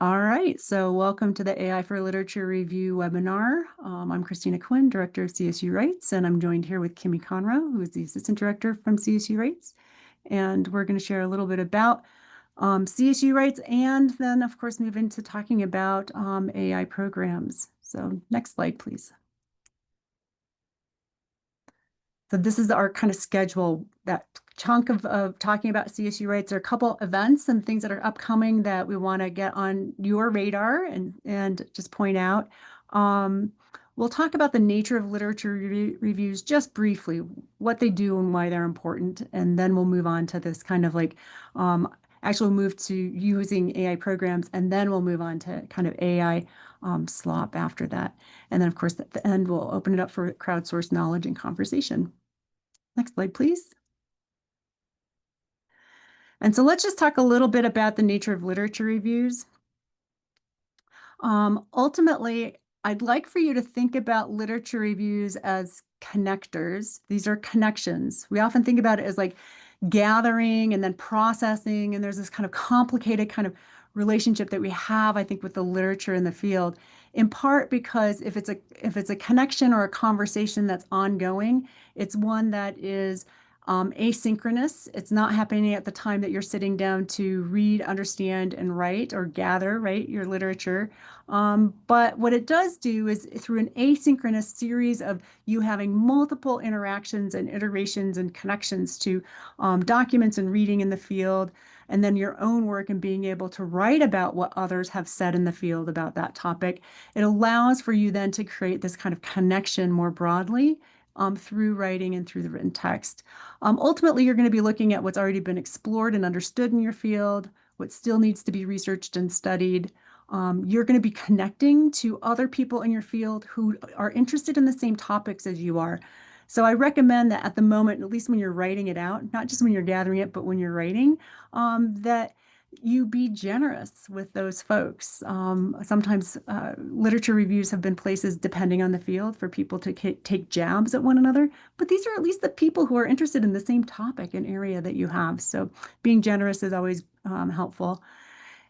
All right, so welcome to the AI for Literature Review webinar. I'm Christina Quinn, Director of CSU Rights, and I'm joined here with Kimmy Conroe, who is the Assistant Director from CSU Rights. And we're going to share a little bit about CSU Rights and then, of course, move into talking about AI programs. So next slide, please. So this is our kind of schedule, that chunk of talking about CSU rights. There are a couple events and things that are upcoming that we want to get on your radar and just point out. We'll talk about the nature of literature reviews just briefly, what they do and why they're important, and then we'll move on to this kind of like actually move to using AI programs, and then we'll move on to kind of AI slop after that. And then, of course, at the end, we'll open it up for crowdsourced knowledge and conversation. Next slide, please. And so let's just talk a little bit about the nature of literature reviews. Ultimately, I'd like for you to think about literature reviews as connectors. These are connections. We often think about it as like gathering and then processing, and there's this kind of complicated kind of relationship that we have, I think, with the literature in the field, in part because if it's a connection or a conversation that's ongoing, it's one that is asynchronous. It's not happening at the time that you're sitting down to read, understand, and write or gather, right, your literature. But what it does do is through an asynchronous series of you having multiple interactions and iterations and connections to documents and reading in the field, and then your own work and being able to write about what others have said in the field about that topic, it allows for you then to create this kind of connection more broadly through writing and through the written text. Ultimately, you're going to be looking at what's already been explored and understood in your field, what still needs to be researched and studied. You're going to be connecting to other people in your field who are interested in the same topics as you are. So I recommend that at the moment, at least when you're writing it out, not just when you're gathering it, but when you're writing, that you be generous with those folks. Sometimes literature reviews have been places, depending on the field, for people to take jabs at one another, but these are at least the people who are interested in the same topic and area that you have. So being generous is always helpful.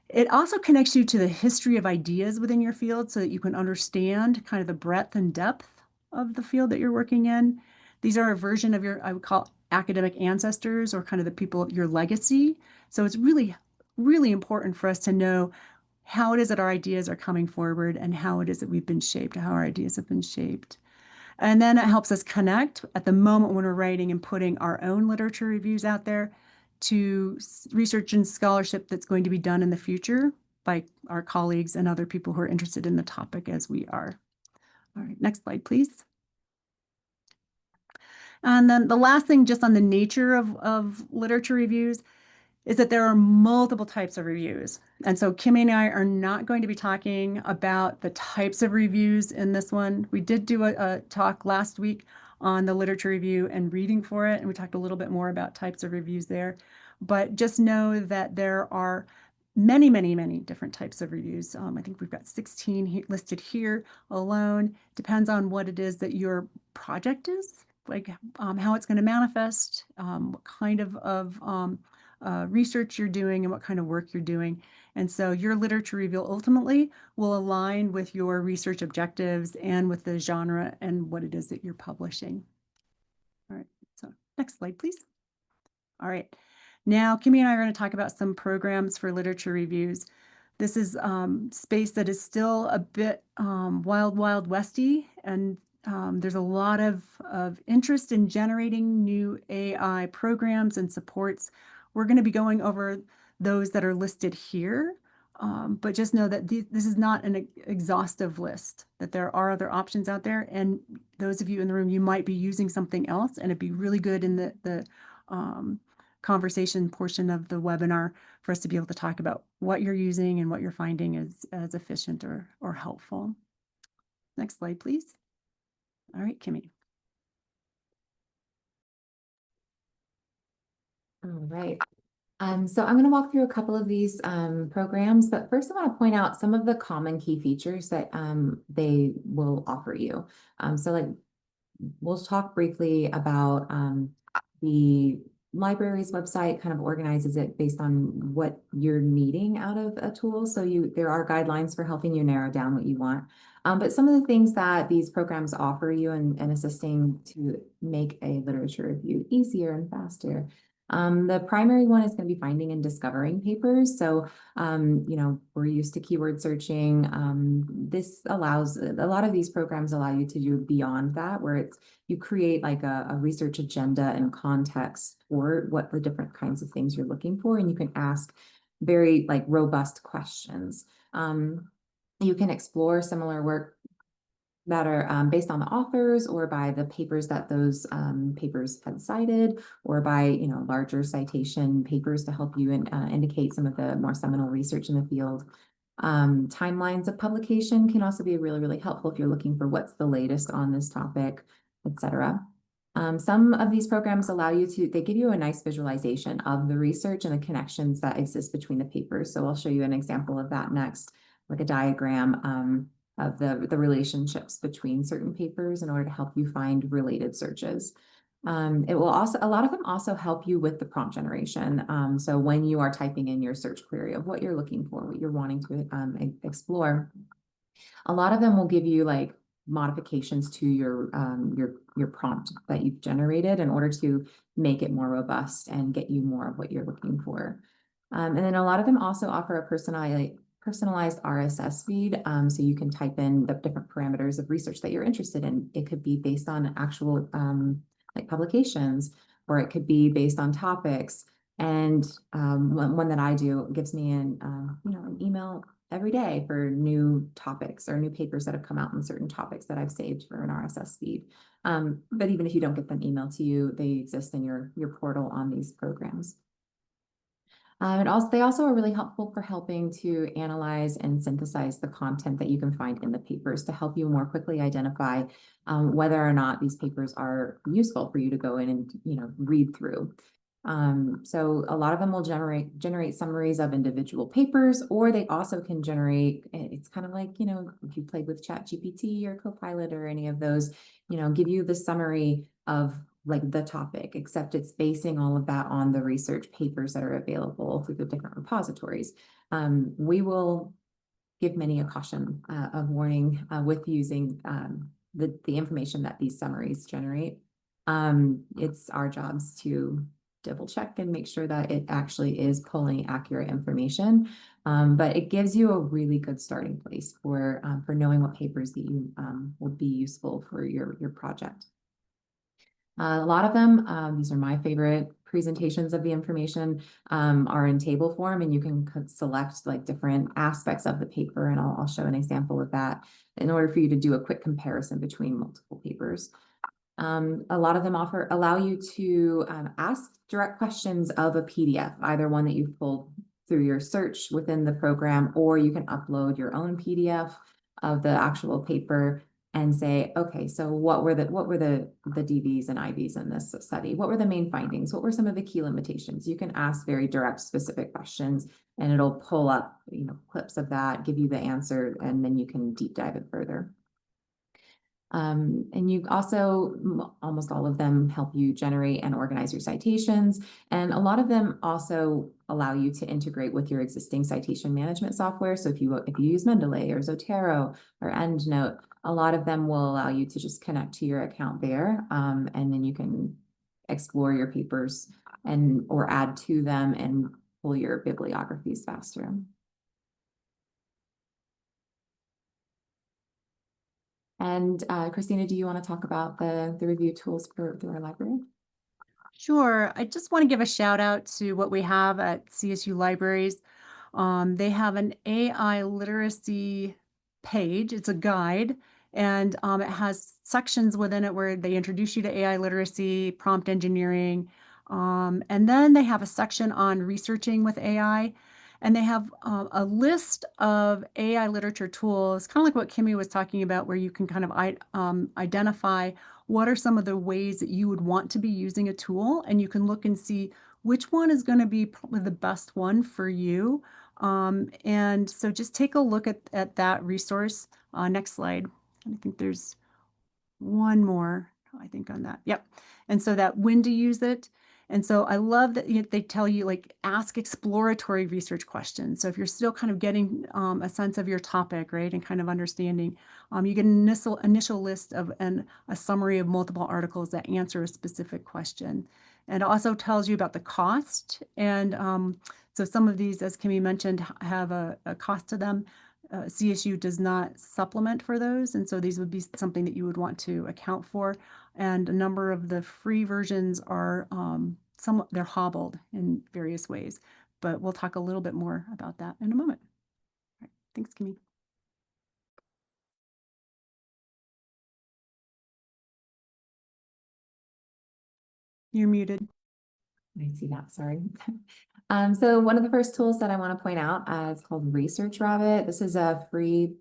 It also connects you to the history of ideas within your field so that you can understand kind of the breadth and depth of the field that you're working in. These are a version of your, I would call, academic ancestors, or kind of the people, your legacy. So it's really, really important for us to know how it is that our ideas are coming forward and how it is that we've been shaped, how our ideas have been shaped. And then it helps us connect at the moment when we're writing and putting our own literature reviews out there to research and scholarship that's going to be done in the future by our colleagues and other people who are interested in the topic as we are. All right, next slide, please. And then the last thing, just on the nature of literature reviews, is that there are multiple types of reviews. And so Kimmy and I are not going to be talking about the types of reviews in this one. We did do a talk last week on the literature review and reading for it, and we talked a little bit more about types of reviews there. But just know that there are many, many, many different types of reviews. I think we've got 16 listed here alone. Depends on what it is that your project is, like how it's going to manifest, what kind of research you're doing and what kind of work you're doing. And so your literature review ultimately will align with your research objectives and with the genre and what it is that you're publishing. All right, so next slide, please. All right, now Kimmy and I are going to talk about some programs for literature reviews. This is space that is still a bit wild, wild westy, and there's a lot of interest in generating new AI programs and supports. We're going to be going over those that are listed here, but just know that this is not an exhaustive list, that there are other options out there. And those of you in the room, you might be using something else, and it'd be really good in the conversation portion of the webinar for us to be able to talk about what you're using and what you're finding as efficient or helpful. Next slide, please. All right, Kimmy. All right. So I'm going to walk through a couple of these programs, but first I want to point out some of the common key features that they will offer you. So like we'll talk briefly about the library's website kind of organizes it based on what you're needing out of a tool. So there are guidelines for helping you narrow down what you want. But some of the things that these programs offer you and assisting to make a literature review easier and faster. The primary one is going to be finding and discovering papers. So, we're used to keyword searching. This allows, a lot of these programs allow you to do beyond that, where you create like a research agenda and context for what the different kinds of things you're looking for, and you can ask very like robust questions. You can explore similar work that are based on the authors or by the papers that those papers had cited, or by larger citation papers to help you indicate some of the more seminal research in the field. Timelines of publication can also be really, really helpful if you're looking for what's the latest on this topic, etc. Some of these programs they give you a nice visualization of the research and the connections that exist between the papers. So I'll show you an example of that next, like a diagram of the relationships between certain papers in order to help you find related searches. It will also, a lot of them also help you with the prompt generation. So when you are typing in your search query of what you're looking for, what you're wanting to explore, a lot of them will give you like modifications to your prompt that you've generated in order to make it more robust and get you more of what you're looking for. And then a lot of them also offer a personalized RSS feed. So you can type in the different parameters of research that you're interested in. It could be based on actual like publications, or it could be based on topics. And one that I do gives me an email every day for new topics or new papers that have come out on certain topics that I've saved for an RSS feed. But even if you don't get them emailed to you, they exist in your portal on these programs. They also are really helpful for helping to analyze and synthesize the content that you can find in the papers to help you more quickly identify whether or not these papers are useful for you to go in and read through. So a lot of them will generate summaries of individual papers, or they also can generate, it's kind of like, if you played with ChatGPT or Copilot or any of those, give you the summary of like the topic, except it's basing all of that on the research papers that are available through the different repositories. We will give many a caution of warning with using the information that these summaries generate. It's our jobs to double check and make sure that it actually is pulling accurate information. But it gives you a really good starting place for knowing what papers that you will be useful for your project. A lot of them, these are my favorite presentations of the information, are in table form, and you can select like different aspects of the paper, and I'll show an example of that in order for you to do a quick comparison between multiple papers. A lot of them allow you to ask direct questions of a PDF, either one that you've pulled through your search within the program, or you can upload your own PDF of the actual paper and say, okay, so what were the DVs and IVs in this study? What were the main findings? What were some of the key limitations? You can ask very direct, specific questions, and it'll pull up, clips of that, give you the answer, and then you can deep dive it further. And you also, almost all of them help you generate and organize your citations. And a lot of them also allow you to integrate with your existing citation management software. So if you use Mendeley or Zotero or EndNote, a lot of them will allow you to just connect to your account there. And then you can explore your papers or add to them and pull your bibliographies faster. And Christina, do you want to talk about the review tools through our library? Sure. I just want to give a shout out to what we have at CSU Libraries. They have an AI literacy page. It's a guide, and it has sections within it where they introduce you to AI literacy, prompt engineering, and then they have a section on researching with AI. And they have a list of AI literature tools, kind of like what Kimmy was talking about, where you can kind of identify what are some of the ways that you would want to be using a tool, and you can look and see which one is going to be probably the best one for you. And so just take a look at that resource. Next slide. I think there's one more, I think, on that. Yep. And so that when to use it. And so I love that they tell you like ask exploratory research questions. So if you're still kind of getting a sense of your topic, right, and kind of understanding, you get an initial list of a summary of multiple articles that answer a specific question. And it also tells you about the cost. And so some of these, as Kimmy mentioned, have a cost to them. CSU does not supplement for those, and so these would be something that you would want to account for. And a number of the free versions are they're hobbled in various ways, but we'll talk a little bit more about that in a moment. All right. Thanks, Kimmy. You're muted. I see that, sorry. So one of the first tools that I want to point out is called Research Rabbit. This is a free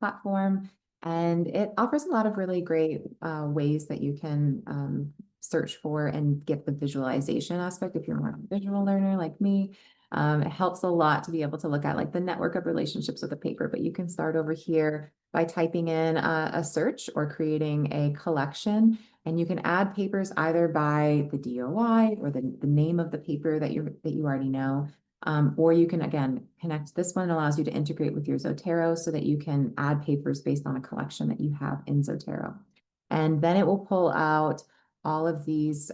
platform, and it offers a lot of really great ways that you can search for and get the visualization aspect if you're more of a visual learner like me. It helps a lot to be able to look at like the network of relationships with a paper, but you can start over here by typing in a search or creating a collection. And you can add papers either by the DOI or the name of the paper that you already know. Or you can, again, connect. This one allows you to integrate with your Zotero so that you can add papers based on a collection that you have in Zotero. And then it will pull out all of these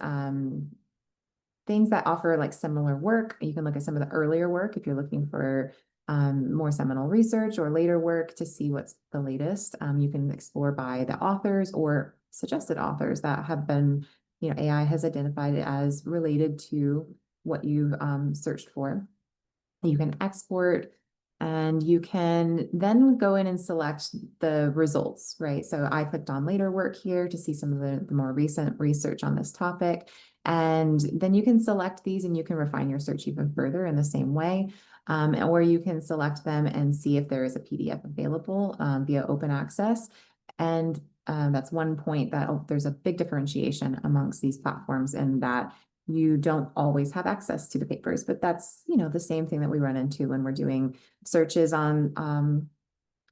things that offer like similar work. You can look at some of the earlier work if you're looking for more seminal research or later work to see what's the latest. You can explore by the authors or suggested authors that have been, AI has identified it as related to what you've searched for. You can export and you can then go in and select the results, right? So I clicked on later work here to see some of the more recent research on this topic. And then you can select these and you can refine your search even further in the same way. Or you can select them and see if there is a PDF available via open access. And that's one point that there's a big differentiation amongst these platforms in that you don't always have access to the papers, but that's, the same thing that we run into when we're doing searches on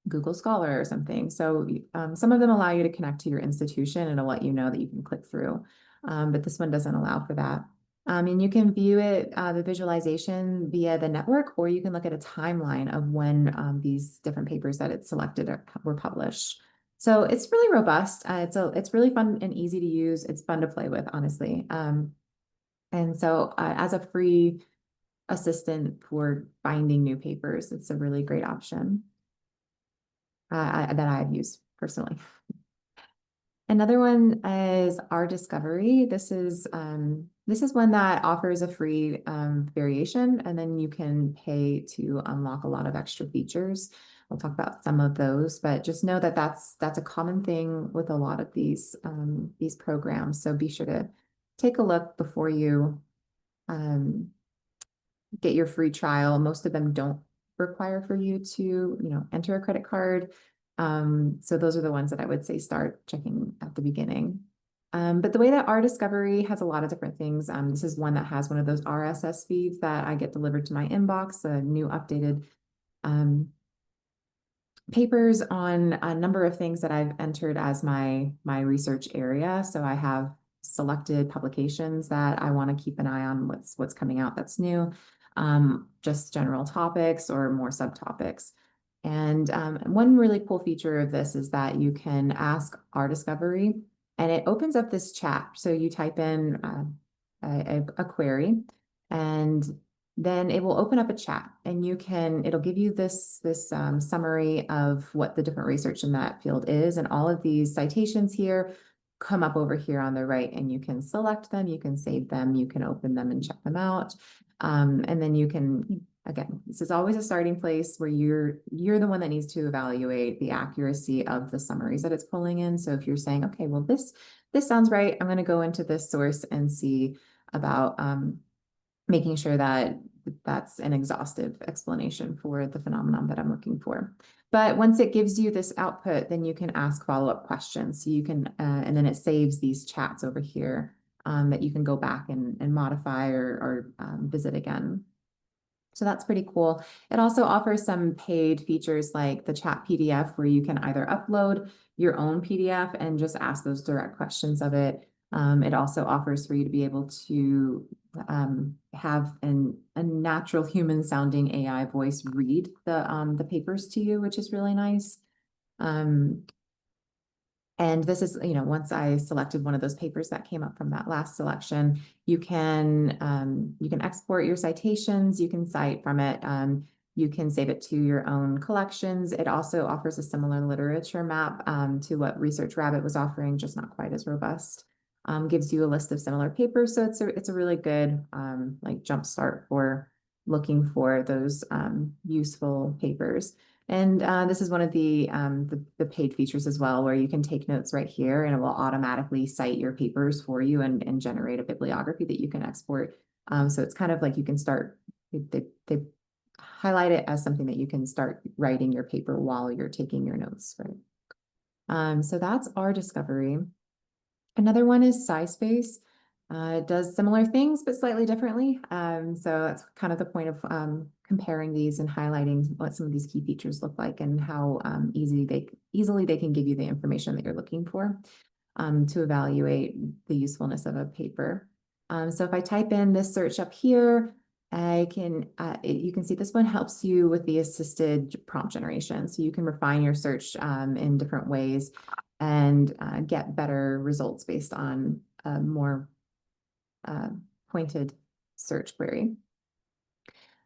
Google Scholar or something. So some of them allow you to connect to your institution and it'll let you know that you can click through, but this one doesn't allow for that. And you can view it, the visualization via the network, or you can look at a timeline of when these different papers that it selected were published. So it's really robust. It's really fun and easy to use. It's fun to play with, honestly. And so as a free assistant for finding new papers, it's a really great option that I've used personally. Another one is our Discovery. This is one that offers a free variation, and then you can pay to unlock a lot of extra features. We'll talk about some of those, but just know that that's a common thing with a lot of these programs. So be sure to take a look before you get your free trial. Most of them don't require for you to, enter a credit card. So those are the ones that I would say start checking at the beginning. But the way that our Discovery has a lot of different things. This is one that has one of those RSS feeds that I get delivered to my inbox, a new updated papers on a number of things that I've entered as my research area. So I have selected publications that I want to keep an eye on what's coming out that's new, just general topics or more subtopics. And one really cool feature of this is that you can ask our Discovery and it opens up this chat. So you type in a query and then it will open up a chat and it'll give you this summary of what the different research in that field is. And all of these citations here come up over here on the right and you can select them, you can save them, you can open them and check them out. And then you can, again, this is always a starting place where you're the one that needs to evaluate the accuracy of the summaries that it's pulling in. So if you're saying, okay, well, this sounds right, I'm going to go into this source and see about making sure that that's an exhaustive explanation for the phenomenon that I'm looking for. But once it gives you this output, then you can ask follow-up questions. So you can, and then it saves these chats over here that you can go back and modify or visit again. So that's pretty cool. It also offers some paid features like the chat PDF where you can either upload your own PDF and just ask those direct questions of it, It also offers for you to be able to have a natural human sounding AI voice read the papers to you, which is really nice. Um, and this is, once I selected one of those papers that came up from that last selection, you can export your citations, you can cite from it, you can save it to your own collections. It also offers a similar literature map to what Research Rabbit was offering, just not quite as robust. Gives you a list of similar papers, so it's a really good like jump start for looking for those useful papers. And this is one of the paid features as well, where you can take notes right here and it will automatically cite your papers for you and generate a bibliography that you can export. So it's kind of like you can start, they highlight it as something that you can start writing your paper while you're taking your notes, right? So that's our discovery. Another one is SciSpace. It does similar things, but slightly differently. So that's kind of the point of comparing these and highlighting what some of these key features look like and how easily they can give you the information that you're looking for to evaluate the usefulness of a paper. So if I type in this search up here, you can see this one helps you with the assisted prompt generation. So you can refine your search in different ways and get better results based on a more pointed search query.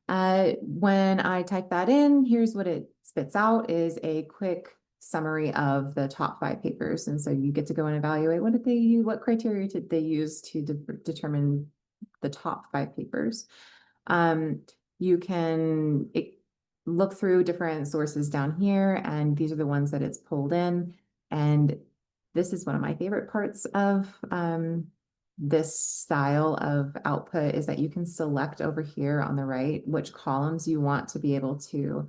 When I type that in, here's what it spits out is a quick summary of the top 5 papers. And so you get to go and evaluate what criteria did they use to determine the top 5 papers. You can look through different sources down here, and these are the ones that it's pulled in. And this is one of my favorite parts of this style of output is that you can select over here on the right which columns you want to be able to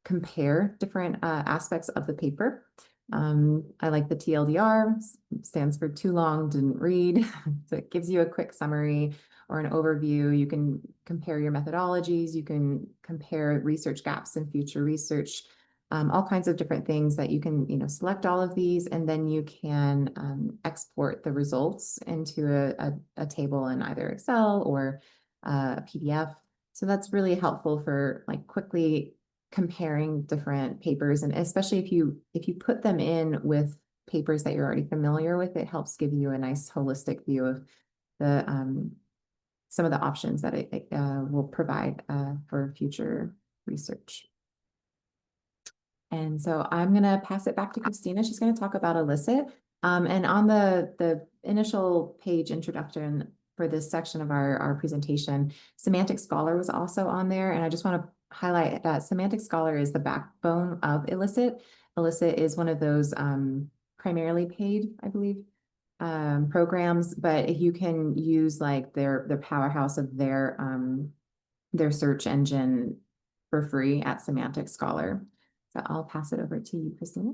compare different aspects of the paper. I like the TLDR, stands for too long, didn't read. So it gives you a quick summary or an overview. You can compare your methodologies. You can compare research gaps in future research, all kinds of different things that you can, select all of these, and then you can export the results into a table in either Excel or a PDF. So that's really helpful for like quickly comparing different papers, and especially if you put them in with papers that you're already familiar with, it helps give you a nice holistic view of the some of the options that it will provide for future research. And so I'm going to pass it back to Christina. She's going to talk about elicit. And on the initial page introduction for this section of our presentation, Semantic Scholar was also on there. And I just want to highlight that Semantic Scholar is the backbone of elicit. Elicit is one of those primarily paid, I believe, programs, but you can use like their powerhouse of their search engine for free at Semantic Scholar. So I'll pass it over to you, Christina.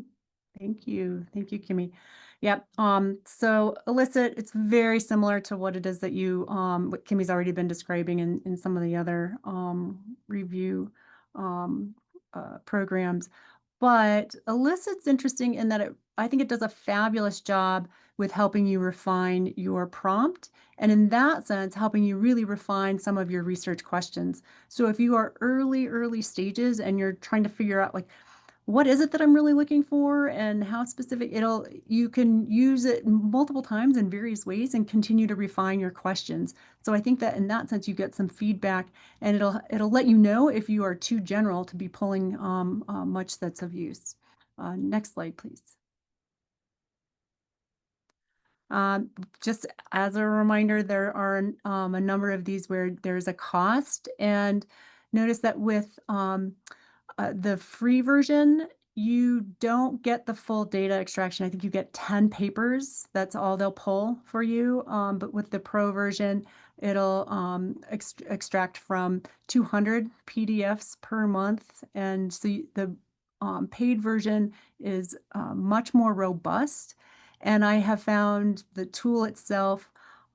Thank you. Thank you, Kimmy. Yep. So elicit, it's very similar to what it is that what Kimmy's already been describing in some of the other review programs. But elicit's interesting in that I think it does a fabulous job with helping you refine your prompt. And in that sense, helping you really refine some of your research questions. So if you are early stages and you're trying to figure out like, what is it that I'm really looking for and how specific you can use it multiple times in various ways and continue to refine your questions. So I think that in that sense, you get some feedback and it'll let you know if you are too general to be pulling much that's of use. Next slide, please. Just as a reminder, there are a number of these where there's a cost, and notice that with the free version, you don't get the full data extraction. I think you get 10 papers. That's all they'll pull for you. But with the pro version, it'll extract from 200 PDFs per month. And so the paid version is much more robust. And I have found the tool itself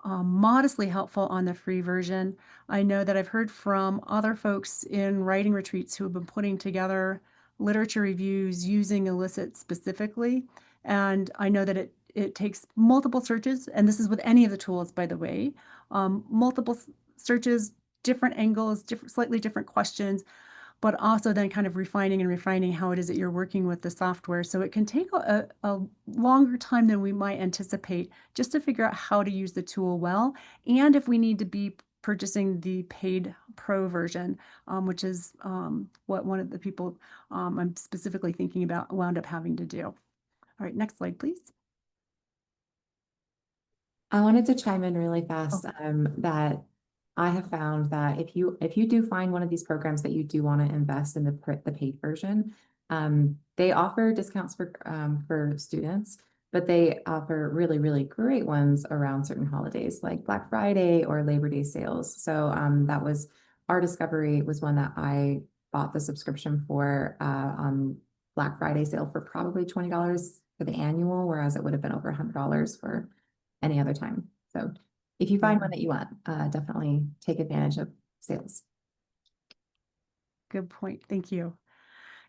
modestly helpful on the free version. I know that I've heard from other folks in writing retreats who have been putting together literature reviews using elicit specifically. And I know that it takes multiple searches, and this is with any of the tools, by the way, multiple searches, different angles, slightly different questions, but also then kind of refining and refining how it is that you're working with the software. So it can take a longer time than we might anticipate just to figure out how to use the tool well, and if we need to be purchasing the paid pro version, which is what one of the people I'm specifically thinking about wound up having to do. All right, next slide, please. I wanted to chime in really Oh, fast, that I have found that if you do find one of these programs that you do want to invest in the paid version, they offer discounts for students, but they offer really, really great ones around certain holidays like Black Friday or Labor Day sales. So that was Our Discovery was one that I bought the subscription for on Black Friday sale for probably $20 for the annual, whereas it would have been over $100 for any other time. So if you find yeah, one that you want, definitely take advantage of sales. good point. Thank you.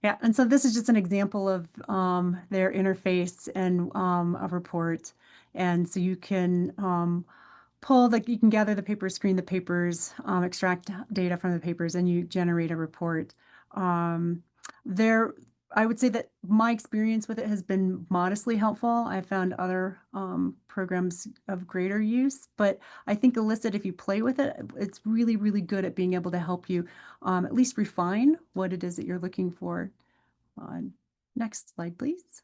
Yeah, and so this is just an example of their interface and a report. And so you can you can gather the papers, screen the papers, extract data from the papers, and you generate a report. Um, there, I would say that my experience with it has been modestly helpful. I found other programs of greater use, but I think Elicit, if you play with it, it's really, really good at being able to help you at least refine what it is that you're looking for. Next slide, please.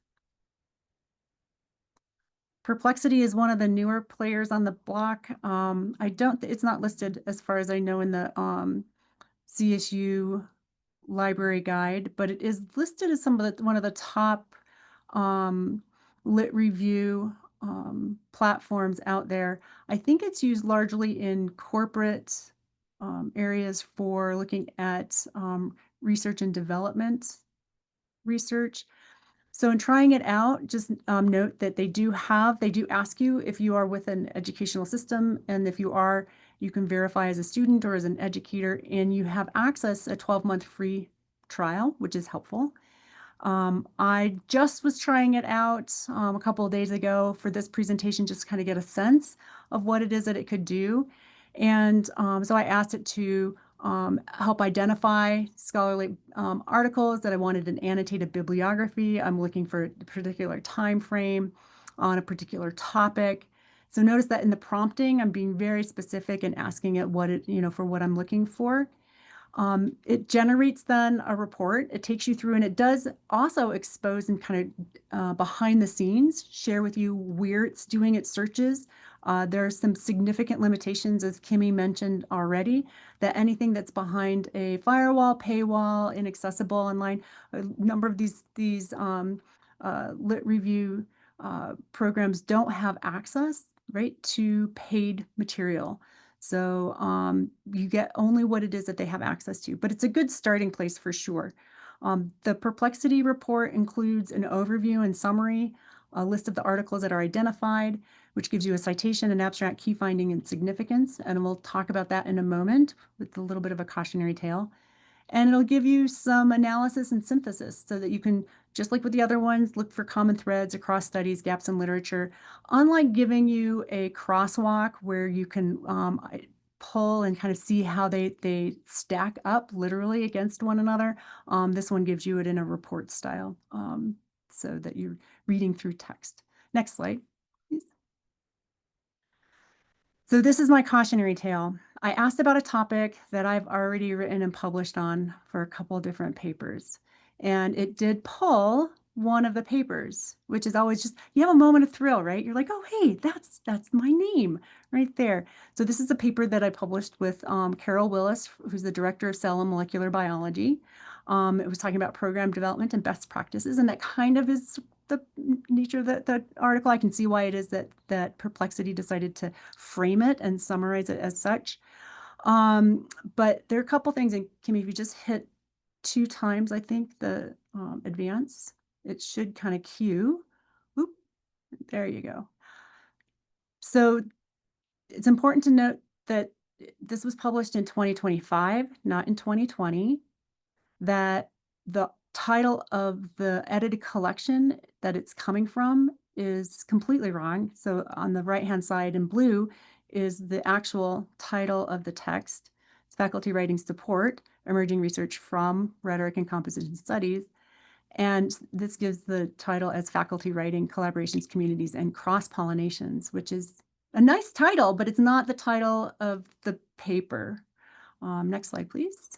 Perplexity is one of the newer players on the block. It's not listed as far as I know in the CSU library guide, but it is listed as one of the top um, lit review platforms out there. I think it's used largely in corporate areas for looking at research and development research. So in trying it out, just note that they do ask you if you are with an educational system, and if you are, you can verify as a student or as an educator, and you have access a 12-month free trial, which is helpful. I just was trying it out a couple of days ago for this presentation, just to kind of get a sense of what it is that it could do. And so I asked it to help identify scholarly articles that I wanted an annotated bibliography. I'm looking for a particular time frame on a particular topic. So notice that in the prompting, I'm being very specific and asking it for what I'm looking for. It generates then a report. It takes you through, and it does also expose and kind of behind the scenes share with you where it's doing its searches. There are some significant limitations, as Kimmy mentioned already, that anything that's behind a firewall, paywall, inaccessible online, a number of these lit review programs don't have access, right, to paid material. So you get only what it is that they have access to, but it's a good starting place for sure. The Perplexity report includes an overview and summary, a list of the articles that are identified, which gives you a citation, an abstract, key finding, and significance. And we'll talk about that in a moment with a little bit of a cautionary tale. And it'll give you some analysis and synthesis so that you can, just like with the other ones, look for common threads across studies, gaps in literature. Unlike giving you a crosswalk where you can pull and kind of see how they stack up literally against one another, this one gives you it in a report style so that you're reading through text. Next slide, please. So this is my cautionary tale. I asked about a topic that I've already written and published on for a couple of different papers. And it did pull one of the papers, which is always just, you have a moment of thrill, right? You're like, oh, hey, that's my name right there. So this is a paper that I published with Carol Willis, who's the director of cell and molecular biology. It was talking about program development and best practices, and that kind of is the nature of the article. I can see why it is that Perplexity decided to frame it and summarize it as such. But there are a couple things, and Kimmy, if you just hit 2 times, I think the advance, it should kind of cue. Oop, there you go. So it's important to note that this was published in 2025, not in 2020, that the title of the edited collection that it's coming from is completely wrong. So on the right-hand side in blue is the actual title of the text. It's Faculty Writing Support, Emerging Research from Rhetoric and Composition Studies. And this gives the title as Faculty Writing, Collaborations, Communities, and Cross-Pollinations, which is a nice title, but it's not the title of the paper. Next slide, please.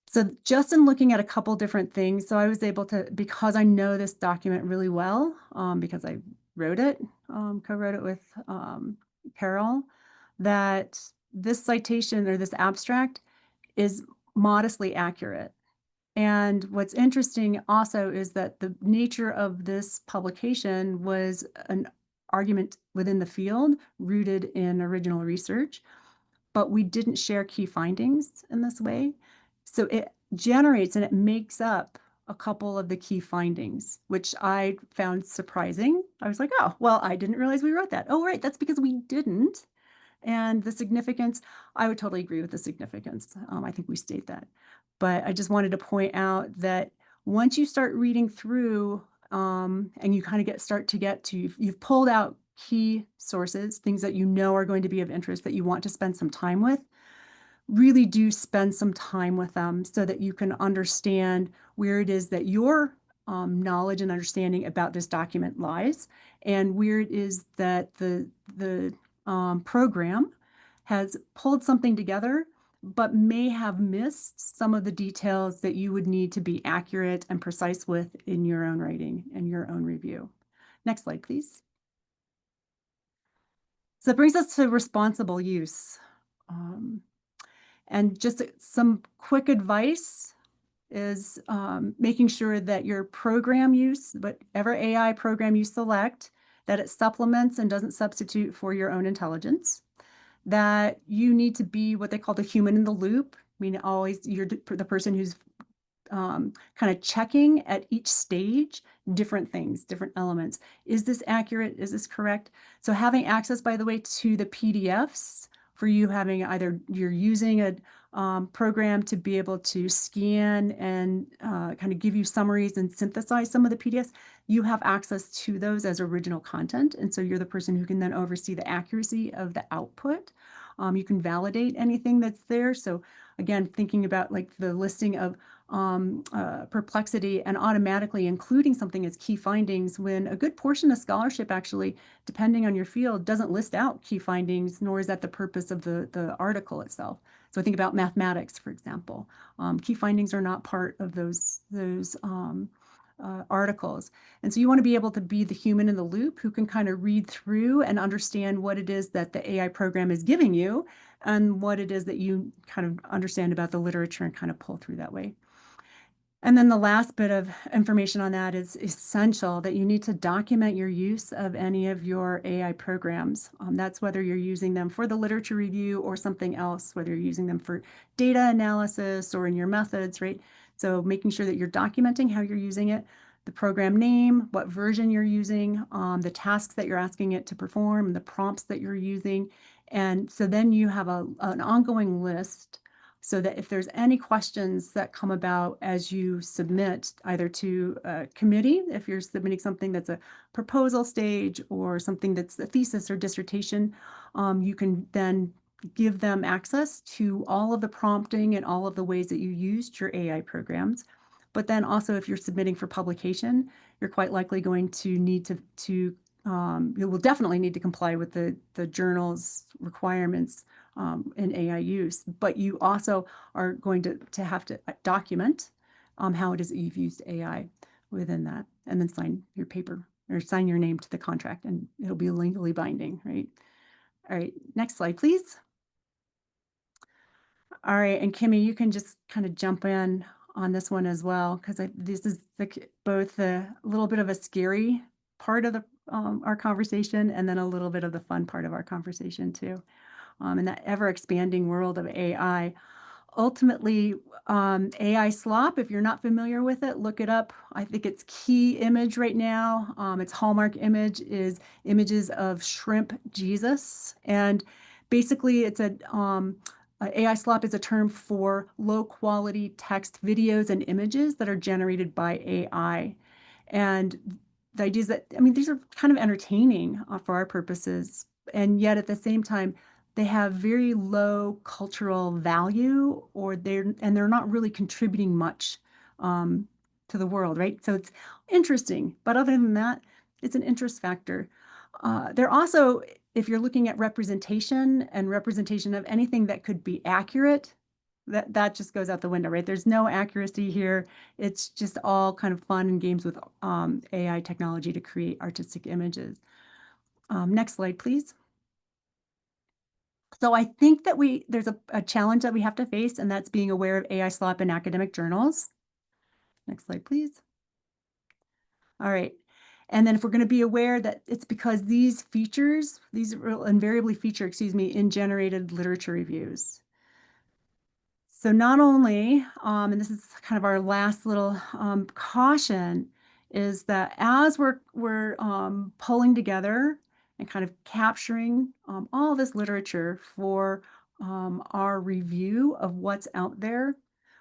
So just in looking at a couple different things, so I was able to, because I know this document really well, because I wrote it, co-wrote it with Carol, that this citation or this abstract is modestly accurate. And what's interesting also is that the nature of this publication was an argument within the field rooted in original research, but we didn't share key findings in this way. So it generates and it makes up a couple of the key findings, which I found surprising. I was like, oh, well, I didn't realize we wrote that. Oh, right, that's because we didn't. And the significance, I would totally agree with the significance. I think we state that. But I just wanted to point out that once you start reading through and you kind of start to get to, you've pulled out key sources, things that you know are going to be of interest that you want to spend some time with, really do spend some time with them so that you can understand where it is that your knowledge and understanding about this document lies, and where it is that the program has pulled something together, but may have missed some of the details that you would need to be accurate and precise with in your own writing and your own review. Next slide, please. So that brings us to responsible use. And just some quick advice is making sure that your program use, whatever AI program you select, that it supplements and doesn't substitute for your own intelligence, that you need to be what they call the human in the loop. I mean, always you're the person who's kind of checking at each stage different things, different elements. Is this accurate? Is this correct? So having access, by the way, to the PDFs for you having either you're using a program to be able to scan and kind of give you summaries and synthesize some of the PDFs, you have access to those as original content. And so you're the person who can then oversee the accuracy of the output. You can validate anything that's there. So again, thinking about like the listing of perplexity and automatically including something as key findings when a good portion of scholarship actually, depending on your field, doesn't list out key findings, nor is that the purpose of the article itself. So I think about mathematics, for example. Key findings are not part of those articles. And so you want to be able to be the human in the loop who can kind of read through and understand what it is that the AI program is giving you and what it is that you kind of understand about the literature and kind of pull through that way. And then the last bit of information on that is essential that you need to document your use of any of your AI programs. That's whether you're using them for the literature review or something else, whether you're using them for data analysis or in your methods, right? So making sure that you're documenting how you're using it, the program name, what version you're using, the tasks that you're asking it to perform, the prompts that you're using. And so then you have an ongoing list so that if there's any questions that come about as you submit either to a committee, if you're submitting something that's a proposal stage or something that's a thesis or dissertation, you can then give them access to all of the prompting and all of the ways that you used your AI programs. But then also if you're submitting for publication, you're quite likely going to need to you will definitely need to comply with the journal's requirements in AI use, but you also are going to have to document how it is that you've used AI within that, and then sign your paper or sign your name to the contract, and it'll be legally binding, right? All right, next slide, please. All right, and Kimmy, you can just kind of jump in on this one as well, because this is both a little bit of a scary part of our conversation and then a little bit of the fun part of our conversation too. In that ever expanding world of AI. Ultimately, AI slop, if you're not familiar with it, look it up. I think its key image right now, its hallmark image is images of shrimp Jesus. And basically it's AI slop is a term for low quality text, videos, and images that are generated by AI. And the idea is that, I mean, these are kind of entertaining for our purposes. And yet at the same time, they have very low cultural value, or they're not really contributing much um, to the world, right? So it's interesting. But other than that, it's an interest factor. They're also, if you're looking at representation and representation of anything that could be accurate, that just goes out the window, right? There's no accuracy here. It's just all kind of fun and games with AI technology to create artistic images. Next slide, please. So I think that there's a challenge that we have to face, and that's being aware of AI slop in academic journals. Next slide, please. All right. And then if we're going to be aware that it's because these will invariably feature, excuse me, in generated literature reviews. So not only, and this is kind of our last little caution, is that as we're pulling together and kind of capturing all this literature for our review of what's out there,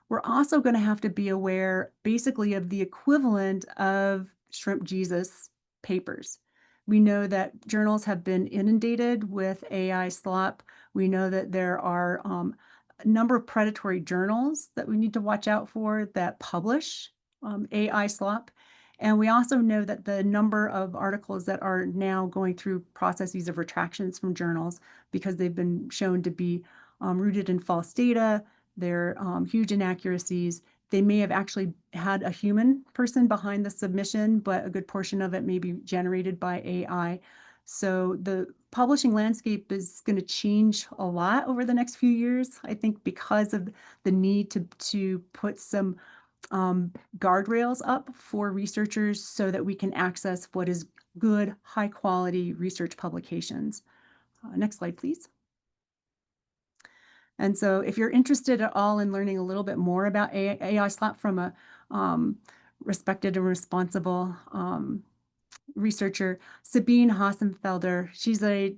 we're also going to have to be aware, basically, of the equivalent of Shrimp Jesus papers. We know that journals have been inundated with AI slop. We know that there are a number of predatory journals that we need to watch out for that publish AI slop. And we also know that the number of articles that are now going through processes of retractions from journals because they've been shown to be rooted in false data, they're huge inaccuracies. They may have actually had a human person behind the submission, but a good portion of it may be generated by AI. So the publishing landscape is going to change a lot over the next few years, I think, because of the need to put some guardrails up for researchers so that we can access what is good, high quality research publications. Next slide, please. And so if you're interested at all in learning a little bit more about AI slop from a respected and responsible researcher, Sabine Hassenfelder. She's a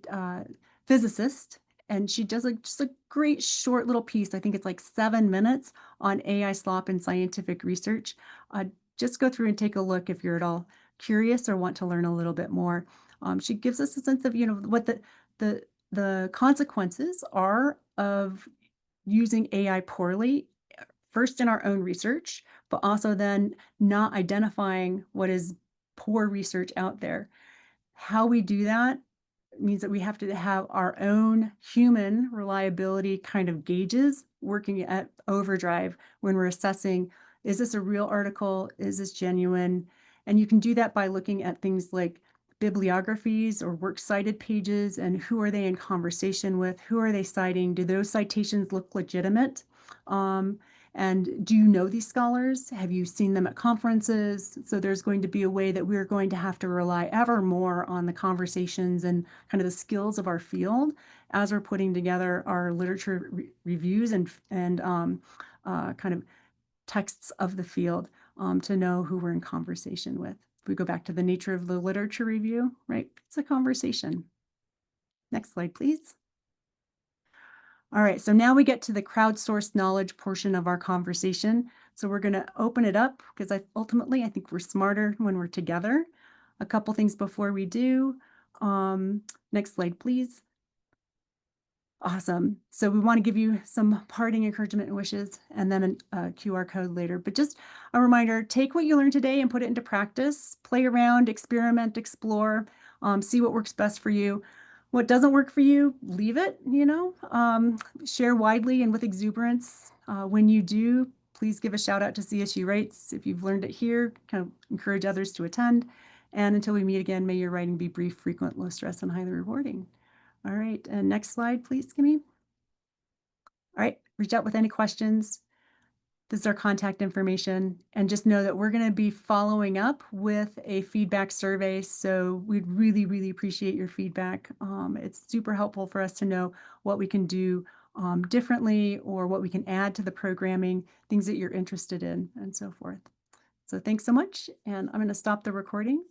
physicist, and she does just a great short little piece. I think it's like 7 minutes on AI slop in scientific research. Just go through and take a look if you're at all curious or want to learn a little bit more. She gives us a sense of what the consequences are of using AI poorly, first in our own research, but also then not identifying what is poor research out there. How we do that means that we have to have our own human reliability kind of gauges working at overdrive when we're assessing, is this a real article? Is this genuine? And you can do that by looking at things like bibliographies or works cited pages, and who are they in conversation with? Who are they citing? Do those citations look legitimate? And do you know these scholars? Have you seen them at conferences? So there's going to be a way that we're going to have to rely ever more on the conversations and kind of the skills of our field as we're putting together our literature reviews and kind of texts of the field to know who we're in conversation with. If we go back to the nature of the literature review, right? It's a conversation. Next slide, please. All right, so now we get to the crowdsourced knowledge portion of our conversation. So we're going to open it up because ultimately I think we're smarter when we're together. A couple things before we do. Next slide, please. Awesome. So we want to give you some parting encouragement and wishes, and then a QR code later. But just a reminder, take what you learned today and put it into practice. Play around, experiment, explore, see what works best for you. What doesn't work for you, leave it, share widely and with exuberance. When you do, please give a shout out to CSU Writes. If you've learned it here, kind of encourage others to attend. And until we meet again, may your writing be brief, frequent, low stress, and highly rewarding. All right, and next slide, please, Kimmy. All right, reach out with any questions. This is our contact information, and just know that we're going to be following up with a feedback survey. So we'd really, really appreciate your feedback. It's super helpful for us to know what we can do differently or what we can add to the programming, things that you're interested in, and so forth. So thanks so much, and I'm going to stop the recording.